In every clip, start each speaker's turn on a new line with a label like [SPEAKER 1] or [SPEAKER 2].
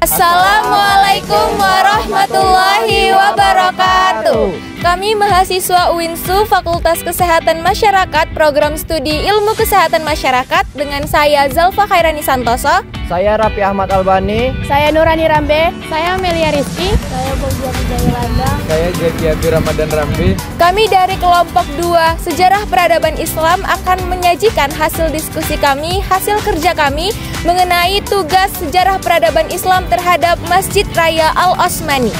[SPEAKER 1] Assalamualaikum warahmatullahi wabarakatuh. Kami mahasiswa UINSU Fakultas Kesehatan Masyarakat Program Studi Ilmu Kesehatan Masyarakat dengan saya Zalfa Khairani Santoso.
[SPEAKER 2] Saya Raffi Ahmad Albani.
[SPEAKER 3] Saya Nurani Rambe. Saya Melia Rizky. Saya Bogia Hidayalanda.
[SPEAKER 2] Saya Jeki Ramadan Rambi.
[SPEAKER 1] Kami dari kelompok 2 Sejarah Peradaban Islam akan menyajikan hasil diskusi kami, hasil kerja kami mengenai tugas sejarah peradaban Islam terhadap Masjid Raya Al-Osmani.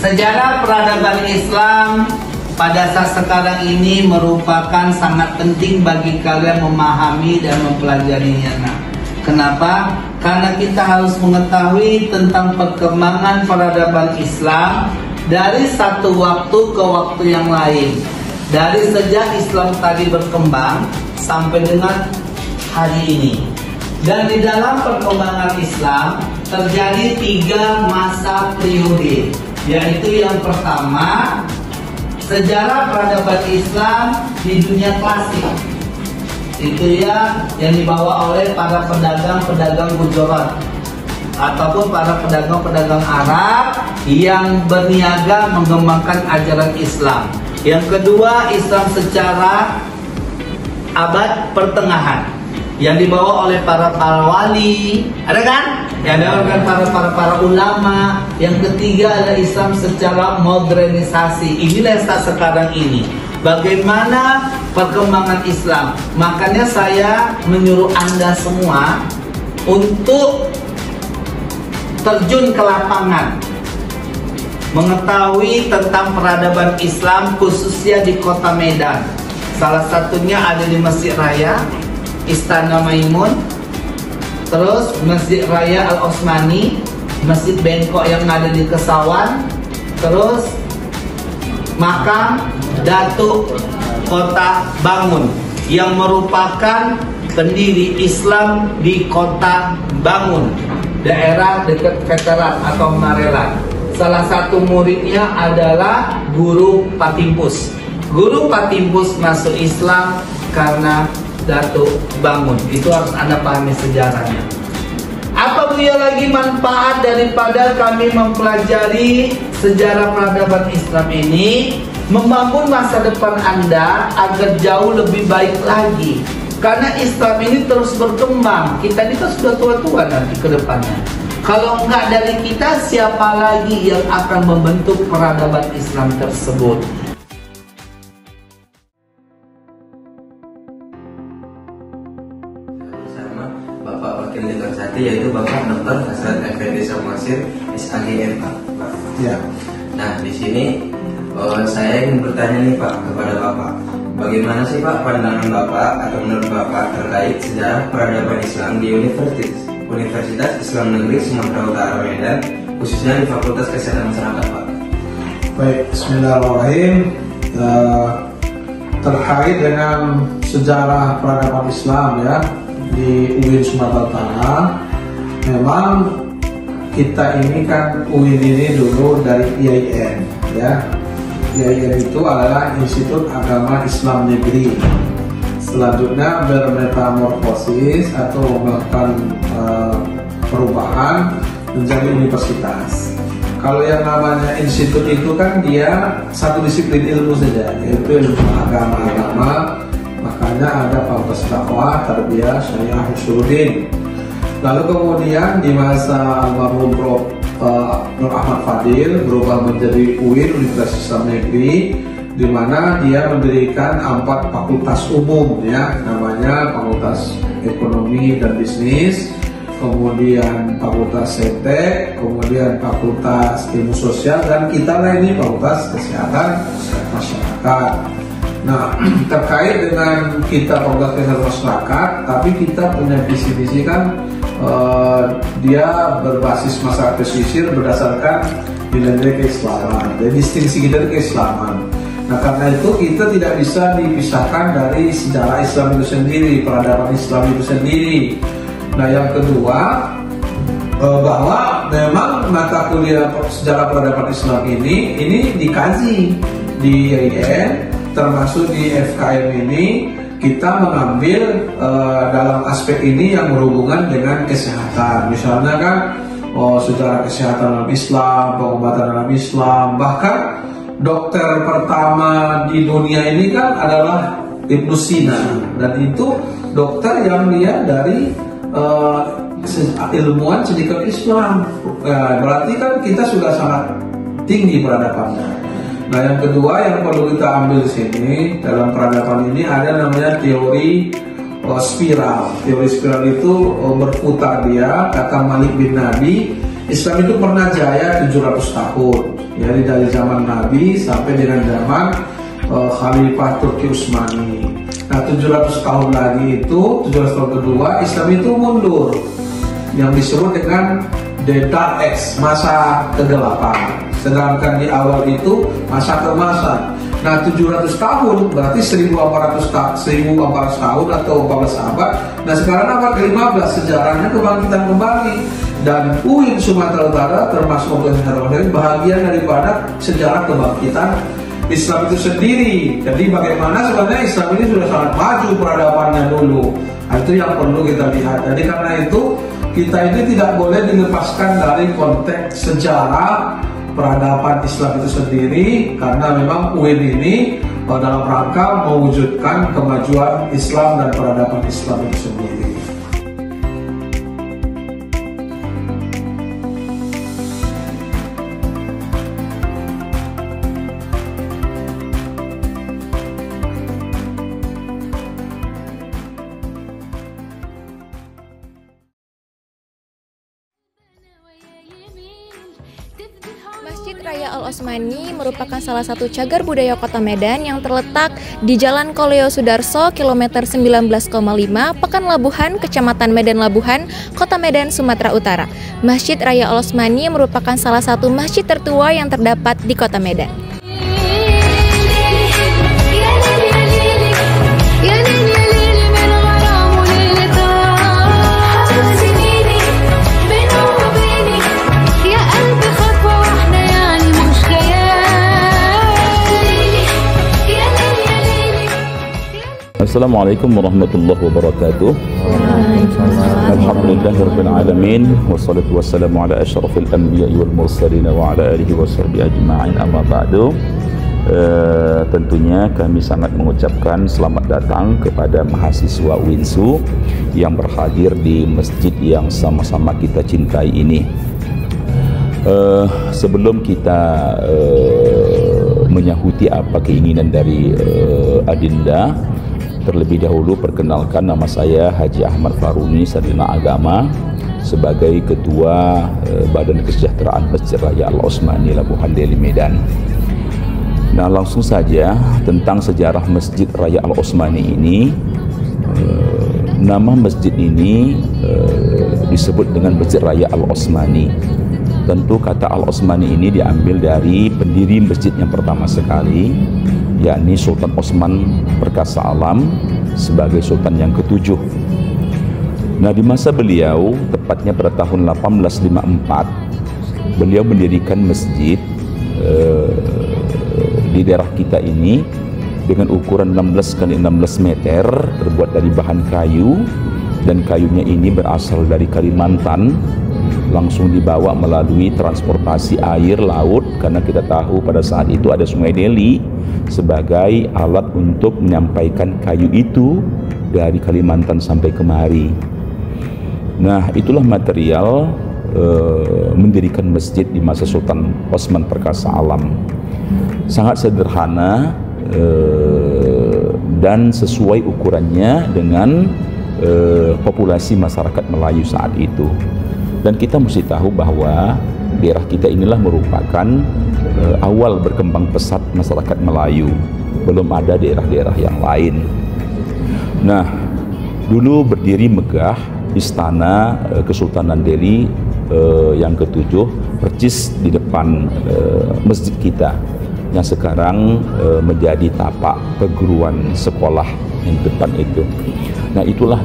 [SPEAKER 4] Sejarah peradaban Islam pada saat sekarang ini merupakan sangat penting bagi kalian memahami dan mempelajarinya. Kenapa? Karena kita harus mengetahui tentang perkembangan peradaban Islam dari satu waktu ke waktu yang lain. Dari sejak Islam tadi berkembang sampai dengan hari ini. Dan di dalam perkembangan Islam terjadi 3 masa periode. Yaitu yang pertama, sejarah peradaban Islam di dunia klasik. Itu ya yang dibawa oleh para pedagang-pedagang Gujarat ataupun para pedagang-pedagang Arab yang berniaga mengembangkan ajaran Islam. Yang kedua, Islam secara abad pertengahan yang dibawa oleh para wali, ada kan? Yang dibawa oleh para ulama. Yang ketiga adalah Islam secara modernisasi. Inilah yang sekarang ini. Bagaimana perkembangan Islam? Makanya saya menyuruh Anda semua untuk terjun ke lapangan, mengetahui tentang peradaban Islam khususnya di kota Medan. Salah satunya ada di Masjid Raya Istana Maimun, terus Masjid Raya Al-Osmani, Masjid Bengkok yang ada di Kesawan, terus Makam Datuk Kota Bangun yang merupakan pendiri Islam di Kota Bangun, daerah dekat Veteran atau Marelan. Salah satu muridnya adalah Guru Patimpus. Guru Patimpus masuk Islam karena Datuk Bangun. Itu harus Anda pahami sejarahnya. Apa punya lagi manfaat daripada kami mempelajari sejarah peradaban Islam ini? Membangun masa depan Anda agar jauh lebih baik lagi. Karena Islam ini terus berkembang. Kita ini kan sudah tua-tua nanti ke depannya. Kalau enggak dari kita, siapa lagi yang akan membentuk peradaban Islam tersebut?
[SPEAKER 5] Bapak Wakil Dekan Sati, yaitu Bapak Dr. Hasrat Effendi Samosir, SAGM, Pak.
[SPEAKER 6] Ya.
[SPEAKER 5] Nah, di sini saya ingin bertanya nih Pak kepada Bapak, bagaimana sih Pak pandangan Bapak atau menurut Bapak terkait sejarah peradaban Islam di Universitas Islam Negeri Sumatera Utara Medan, khususnya di Fakultas Kesehatan Masyarakat, Pak?
[SPEAKER 6] Baik, bismillahirrahmanirrahim. Terkait dengan sejarah peradaban Islam ya di UIN Sumatera Utara, memang kita ini kan UIN ini dulu dari IAIN ya. IAIN itu adalah Institut Agama Islam Negeri. Selanjutnya bermetamorfosis atau melakukan perubahan menjadi universitas. Kalau yang namanya institut itu kan dia satu disiplin ilmu saja, yaitu ilmu agama. Makanya ada Fakultas Dakwah, Tarbiyah, Syariah, Usuluddin. Lalu kemudian di masa almarhum Prof. Nur Ahmad Fadil berubah menjadi UIN Universitas Islam Negeri, di mana dia mendirikan 4 fakultas umum ya, namanya Fakultas Ekonomi dan Bisnis, kemudian Fakultas Saintek, kemudian Fakultas Ilmu Sosial, dan kita ini Fakultas Kesehatan Masyarakat. Nah, terkait dengan kita Fakultas Kesehatan Masyarakat, tapi kita punya visi-visi kan, dia berbasis masyarakat pesisir berdasarkan nilai-nilai keislaman. Jadi distingsi kita itu keislaman. Nah, karena itu kita tidak bisa dipisahkan dari sejarah Islam itu sendiri, peradaban Islam itu sendiri. Nah, yang kedua, bahwa memang mata kuliah sejarah peradaban Islam ini dikaji di IAIN, termasuk di FKM ini kita mengambil dalam aspek ini yang berhubungan dengan kesehatan. Misalnya kan sejarah kesehatan dalam Islam, pengobatan dalam Islam, bahkan dokter pertama di dunia ini kan adalah Ibnu Sina, dan itu dokter yang dia dari ilmuwan cendekiawan Islam. Berarti kan kita sudah sangat tinggi peradabannya. Nah, yang kedua yang perlu kita ambil di sini dalam peradaban ini ada namanya teori spiral. Teori spiral itu berputar dia, kata Malik bin Nabi, Islam itu pernah jaya 700 tahun. Jadi dari zaman Nabi sampai dengan zaman Khalifah Turki Utsmani. Nah, 700 tahun lagi itu, 700 tahun kedua, Islam itu mundur, yang disebut dengan Delta X, masa kegelapan. Sedangkan di awal itu masa keemasan. Nah, 700 tahun berarti 1400 tahun atau 14 abad. Nah, sekarang abad ke-15 sejarahnya kebangkitan kembali. Dan UIN Sumatera Utara termasuk bahagian daripada sejarah kebangkitan Islam itu sendiri. Jadi bagaimana sebenarnya Islam ini sudah sangat maju peradabannya dulu. Nah, itu yang perlu kita lihat. Jadi karena itu kita ini tidak boleh dilepaskan dari konteks sejarah peradaban Islam itu sendiri, karena memang UIN ini dalam rangka mewujudkan kemajuan Islam dan peradaban Islam itu sendiri.
[SPEAKER 1] Masjid Raya Al-Osmani merupakan salah satu cagar budaya Kota Medan yang terletak di Jalan Koleo Sudarso, kilometer 19,5, Pekanlabuhan, Kecamatan Medan Labuhan, Kota Medan, Sumatera Utara. Masjid Raya Al-Osmani merupakan salah satu masjid tertua yang terdapat di Kota Medan.
[SPEAKER 7] Assalamualaikum warahmatullahi wabarakatuh. Alhamdulillahirabbil alamin, wassalatu wassalamu ala asyrafil anbiya'i wal mursalin wa ala alihi washabihi ajma'in, amma ba'du. Tentunya kami sangat mengucapkan selamat datang kepada mahasiswa UINSU yang berhadir di masjid yang sama-sama kita cintai ini. Sebelum kita menyahuti apa keinginan dari Adinda, terlebih dahulu perkenalkan, nama saya Haji Ahmad Faruni, Sarjana Agama, sebagai Ketua Badan Kesejahteraan Masjid Raya Al-Osmani Labuhan Deli Medan. Nah, langsung saja tentang sejarah Masjid Raya Al-Osmani ini. Nama masjid ini disebut dengan Masjid Raya Al-Osmani. Tentu kata Al-Osmani ini diambil dari pendiri masjid yang pertama sekali, yakni Sultan Osman Perkasa Alam sebagai Sultan yang ke-7. Nah, di masa beliau, tepatnya pada tahun 1854, beliau mendirikan masjid di daerah kita ini dengan ukuran 16 x 16 meter, terbuat dari bahan kayu, dan kayunya ini berasal dari Kalimantan, langsung dibawa melalui transportasi air laut, karena kita tahu pada saat itu ada Sungai Deli sebagai alat untuk menyampaikan kayu itu dari Kalimantan sampai kemari. Nah, itulah material mendirikan masjid di masa Sultan Osman Perkasa Alam. Sangat sederhana dan sesuai ukurannya dengan populasi masyarakat Melayu saat itu. Dan kita mesti tahu bahwa daerah kita inilah merupakan awal berkembang pesat masyarakat Melayu. Belum ada daerah-daerah yang lain. Nah, dulu berdiri megah istana Kesultanan Delhi yang ke-7 persis di depan masjid kita yang sekarang menjadi tapak perguruan sekolah yang depan itu. Nah, itulah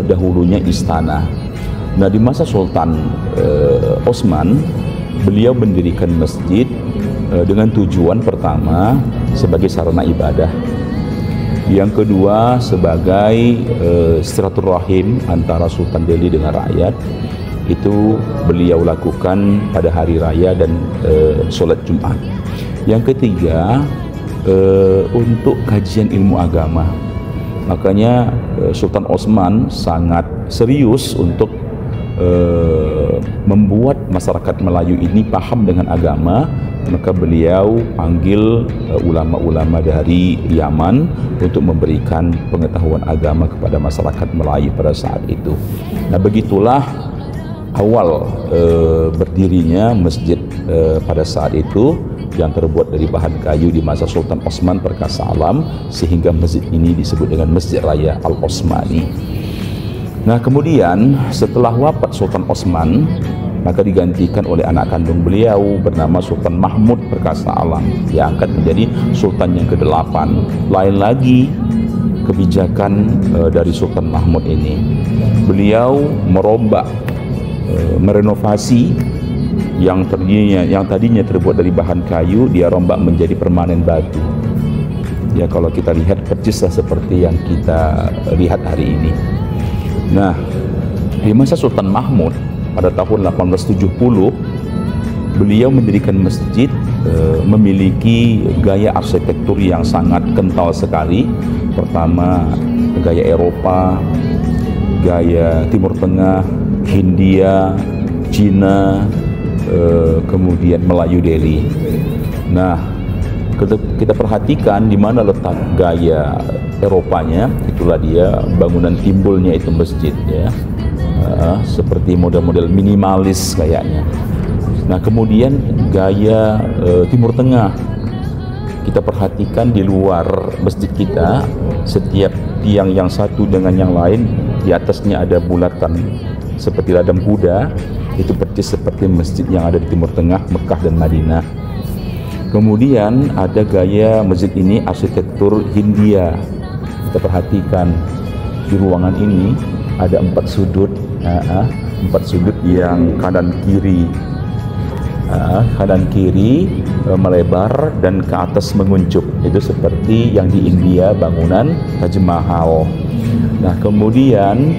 [SPEAKER 7] dahulunya istana. Nah, di masa Sultan Osman, beliau mendirikan masjid dengan tujuan pertama sebagai sarana ibadah, yang kedua sebagai silaturahim antara Sultan Delhi dengan rakyat. Itu beliau lakukan pada hari raya dan sholat Jumat. Yang ketiga untuk kajian ilmu agama. Makanya Sultan Osman sangat serius untuk membuat masyarakat Melayu ini paham dengan agama. Maka beliau panggil ulama-ulama dari Yaman untuk memberikan pengetahuan agama kepada masyarakat Melayu pada saat itu. Nah, begitulah awal berdirinya masjid pada saat itu, yang terbuat dari bahan kayu di masa Sultan Osman Perkasa Alam, sehingga masjid ini disebut dengan Masjid Raya Al-Osmani. Nah, kemudian setelah wafat Sultan Osman, maka digantikan oleh anak kandung beliau bernama Sultan Mahmud Perkasa Alam, diangkat menjadi Sultan yang ke-8. Lain lagi kebijakan dari Sultan Mahmud ini. Beliau merombak, merenovasi yang tadinya terbuat dari bahan kayu, dia rombak menjadi permanen batu. Ya, kalau kita lihat percislah seperti yang kita lihat hari ini. Nah, di masa Sultan Mahmud pada tahun 1870, beliau mendirikan masjid memiliki gaya arsitektur yang sangat kental sekali. Pertama, gaya Eropa, gaya Timur Tengah, Hindia, Cina, kemudian Melayu Delhi. Nah, kita perhatikan di mana letak gaya Eropanya, itulah dia bangunan timbulnya itu masjid, ya. Seperti model-model minimalis kayaknya. Nah, kemudian gaya Timur Tengah, kita perhatikan di luar masjid kita, setiap tiang yang satu dengan yang lain, di atasnya ada bulatan seperti ladang kuda. Itu persis seperti masjid yang ada di Timur Tengah, Mekah dan Madinah. Kemudian ada gaya masjid ini arsitektur Hindia. Kita perhatikan di ruangan ini ada 4 sudut, 4 sudut yang kanan kiri melebar dan ke atas menguncup. Itu seperti yang di India, bangunan Taj Mahal. Nah, kemudian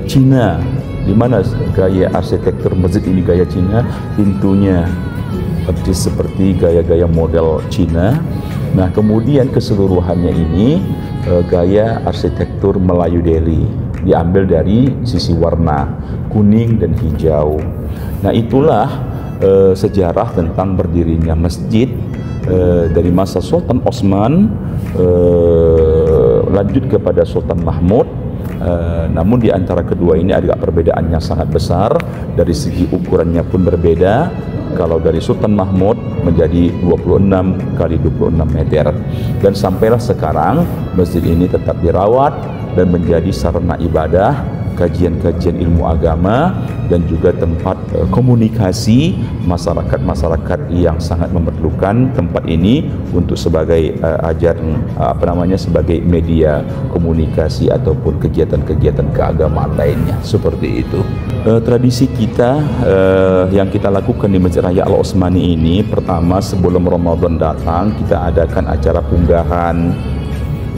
[SPEAKER 7] Cina, di mana gaya arsitektur masjid ini gaya Cina, pintunya persis seperti gaya-gaya model Cina. Nah, kemudian keseluruhannya ini gaya arsitektur Melayu Delhi, diambil dari sisi warna kuning dan hijau. Nah, itulah sejarah tentang berdirinya masjid dari masa Sultan Osman lanjut kepada Sultan Mahmud. Namun di antara kedua ini ada perbedaan yang sangat besar. Dari segi ukurannya pun berbeda. Kalau dari Sultan Mahmud menjadi 26 kali 26 meter. Dan sampailah sekarang masjid ini tetap dirawat dan menjadi sarana ibadah, kajian-kajian ilmu agama, dan juga tempat komunikasi masyarakat-masyarakat yang sangat memerlukan tempat ini untuk sebagai sebagai media komunikasi ataupun kegiatan-kegiatan keagamaan lainnya, seperti itu. Tradisi kita yang kita lakukan di Masjid Raya Al-Osmani ini, pertama sebelum Ramadan datang kita adakan acara punggahan,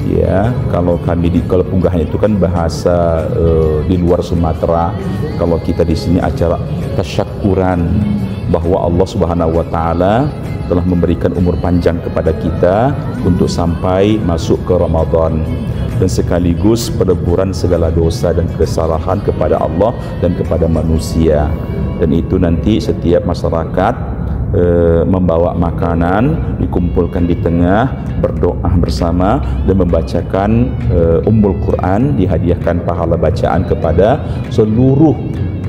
[SPEAKER 7] Ya, kalau kami kalau Punggahan itu kan bahasa di luar Sumatera. Kalau kita di sini acara tasyakuran bahwa Allah Subhanahu wa taala telah memberikan umur panjang kepada kita untuk sampai masuk ke Ramadan, dan sekaligus peleburan segala dosa dan kesalahan kepada Allah dan kepada manusia. Dan itu nanti setiap masyarakat membawa makanan, dikumpulkan di tengah, berdoa bersama dan membacakan Ummul Quran, dihadiahkan pahala bacaan kepada seluruh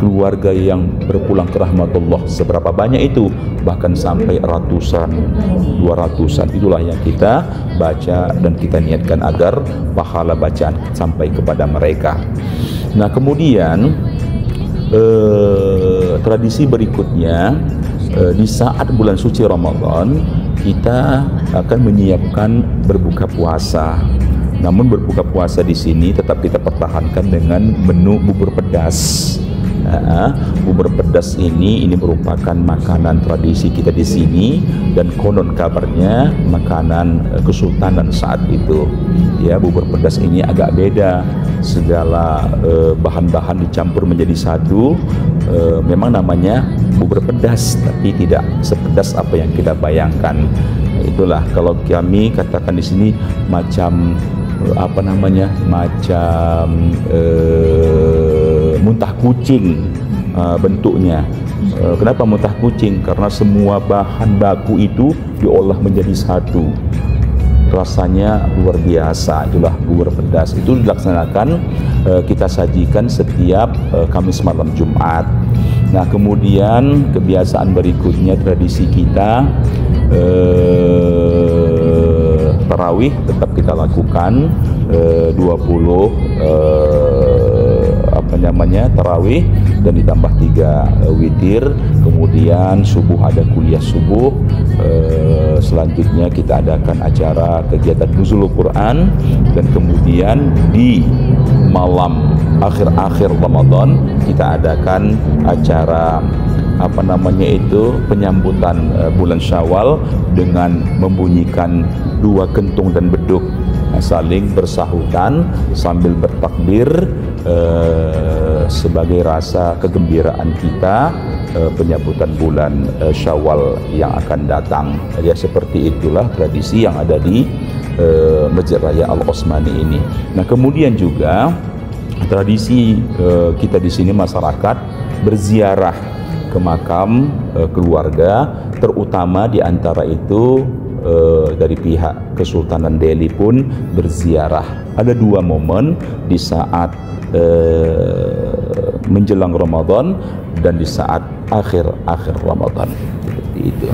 [SPEAKER 7] keluarga yang berpulang ke rahmatullah. Seberapa banyak itu? Bahkan sampai ratusan, 200-an. Itulah yang kita baca dan kita niatkan agar pahala bacaan sampai kepada mereka. Nah, kemudian tradisi berikutnya, di saat bulan suci Ramadan kita akan menyiapkan berbuka puasa. Namun berbuka puasa di sini tetap kita pertahankan dengan menu bubur pedas. Bubur pedas ini merupakan makanan tradisi kita di sini, dan konon kabarnya makanan kesultanan saat itu. Ya, bubur pedas ini agak beda, segala bahan-bahan dicampur menjadi satu. Memang namanya bubur pedas, tapi tidak sepedas apa yang kita bayangkan. Itulah kalau kami katakan di sini macam apa namanya, macam muntah kucing bentuknya. Kenapa muntah kucing? Karena semua bahan baku itu diolah menjadi satu. Rasanya luar biasa. Itulah bubur pedas. Itu dilaksanakan, kita sajikan setiap Kamis malam Jumat. Nah, kemudian kebiasaan berikutnya, tradisi kita tarawih tetap kita lakukan 20 tarawih dan ditambah 3 witir. Kemudian subuh ada kuliah subuh. Selanjutnya kita adakan acara kegiatan nuzul Quran, dan kemudian di malam akhir Ramadan kita adakan acara penyambutan bulan Syawal dengan membunyikan 2 kentung dan beduk, saling bersahutan sambil bertakbir sebagai rasa kegembiraan kita penyambutan bulan Syawal yang akan datang. Ya, seperti itulah tradisi yang ada di Masjid Raya Al-Osmani ini. Nah, kemudian juga tradisi kita di sini, masyarakat berziarah ke makam keluarga, terutama di antara itu dari pihak Kesultanan Delhi pun berziarah. Ada 2 momen di saat menjelang Ramadan dan di saat akhir Ramadan, seperti itu.